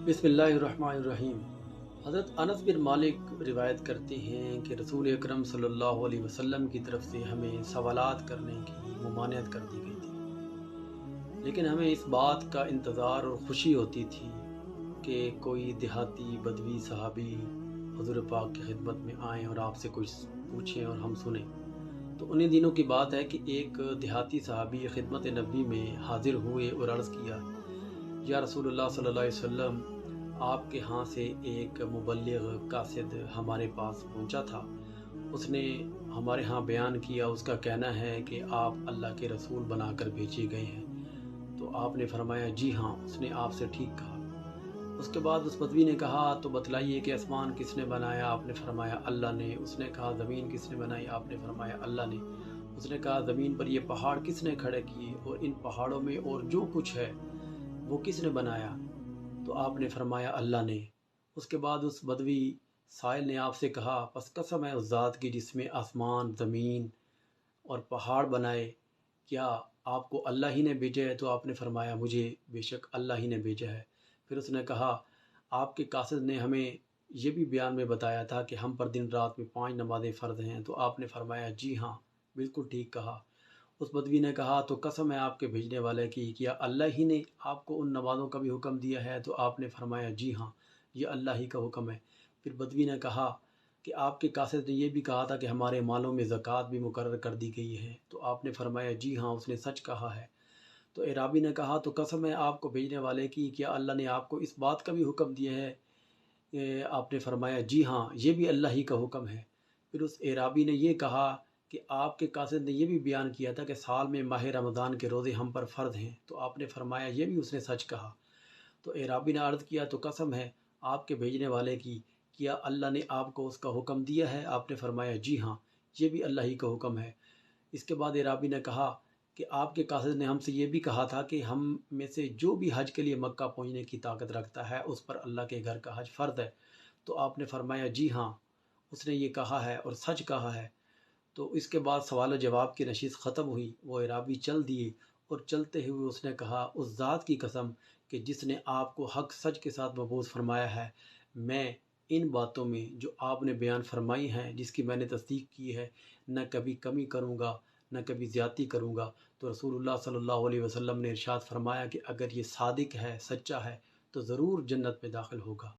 बिस्मिल्लाहिर्रहमानिर्रहीम। हज़रत अनस बिन मालिक रिवायत करते हैं कि रसूल अकरम सल्लल्लाहु अलैहि वसल्लम की तरफ से हमें सवालात करने की ममानियत कर दी गई थी, लेकिन हमें इस बात का इंतज़ार और ख़ुशी होती थी कि कोई देहाती बदवी सहाबी हुज़ूर पाक की खिदमत में आएँ और आपसे कुछ पूछें और हम सुने। तो उन्हीं दिनों की बात है कि एक देहाती सहाबी खिदमत नबी में हाज़िर हुए और अर्ज़ किया, या रसूलुल्लाह सल्लल्लाहु अलैहि वसल्लम, आपके यहाँ से एक मुबल्लिग कासिद हमारे पास पहुँचा था। उसने हमारे यहाँ बयान किया, उसका कहना है कि आप अल्लाह के रसूल बनाकर भेजे गए हैं। तो आपने फरमाया, जी हाँ, उसने आपसे ठीक कहा। उसके बाद उस बदवी ने कहा, तो बतलाइए कि आसमान किसने बनाया? आपने फरमाया अल्लाह ने। उसने कहा, ज़मीन किसने बनाई? आपने फरमाया अल्लाह ने। उसने कहा, ज़मीन पर ये पहाड़ किसने खड़े किए, और इन पहाड़ों में और जो कुछ है वो किसने बनाया? तो आपने फरमाया अल्लाह ने। उसके बाद उस बदवी साइल ने आपसे कहा, बस कसम है उस ज़ात की जिसमें आसमान, ज़मीन और पहाड़ बनाए, क्या आपको अल्लाह ही ने भेजा है? तो आपने फरमाया, मुझे बेशक अल्लाह ही ने भेजा है। फिर उसने कहा, आपके कासिद ने हमें ये भी बयान में बताया था कि हम पर दिन रात में 5 नमाज़ें फ़र्ज़ हैं। तो आपने फरमाया, जी हाँ, बिल्कुल ठीक कहा। उस बदवी ने कहा, तो कसम है आपके भेजने वाले की, क्या अल्लाह ही ने आपको उन नमाज़ों का भी हुक्म दिया है? तो आपने फरमाया, जी हाँ, ये अल्लाह ही का हुक्म है। फिर बदवी ने कहा कि आपके कासिद ने यह भी कहा था कि हमारे मालों में ज़कात भी मुकर्रर कर दी गई है। तो आपने फरमाया, जी हाँ, उसने सच कहा है। तो एराबी ने कहा, तो कसम है आपको भेजने वाले की, क्या अल्लाह ने आपको इस बात का भी हुक्म दिया है? आपने फरमाया, जी हाँ, ये भी अल्लाह ही का हुक्म है। फिर उस एराबी ने यह कहा कि आपके कासिद ने यह भी बयान किया था कि साल में माह रमज़ान के रोज़े हम पर फ़र्ज़ हैं। तो आपने फरमाया, ये भी उसने सच कहा। तो एराबी ने अर्ज़ किया, तो कसम है आपके भेजने वाले की, क्या अल्लाह ने आपको उसका हुक्म दिया है? आपने फरमाया, जी हाँ, ये भी अल्लाह ही का हुक्म है। इसके बाद एराबी ने कहा कि आपके कासिद ने हमसे ये भी कहा था कि हम में से जो भी हज के लिए मक्का पहुँचने की ताकत रखता है, उस पर अल्लाह के घर का हज फ़र्ज़ है। तो आपने फरमाया, जी हाँ, उसने ये कहा है और सच कहा है। तो इसके बाद सवाल व जवाब की नशिस्त ख़त्म हुई। वो एराबी चल दिए और चलते हुए उसने कहा, उस ज़ात की कसम कि जिसने आपको हक़ सच के साथ मबऊस फरमाया है, मैं इन बातों में जो आपने बयान फरमाई हैं, जिसकी मैंने तस्दीक की है, न कभी कमी करूँगा, न कभी ज़्यादती करूँगा। तो रसूलुल्लाह सल्लल्लाहु अलैहि वसल्लम ने इरशाद फरमाया कि अगर ये सादिक है, सच्चा है, तो ज़रूर जन्नत में दाखिल होगा।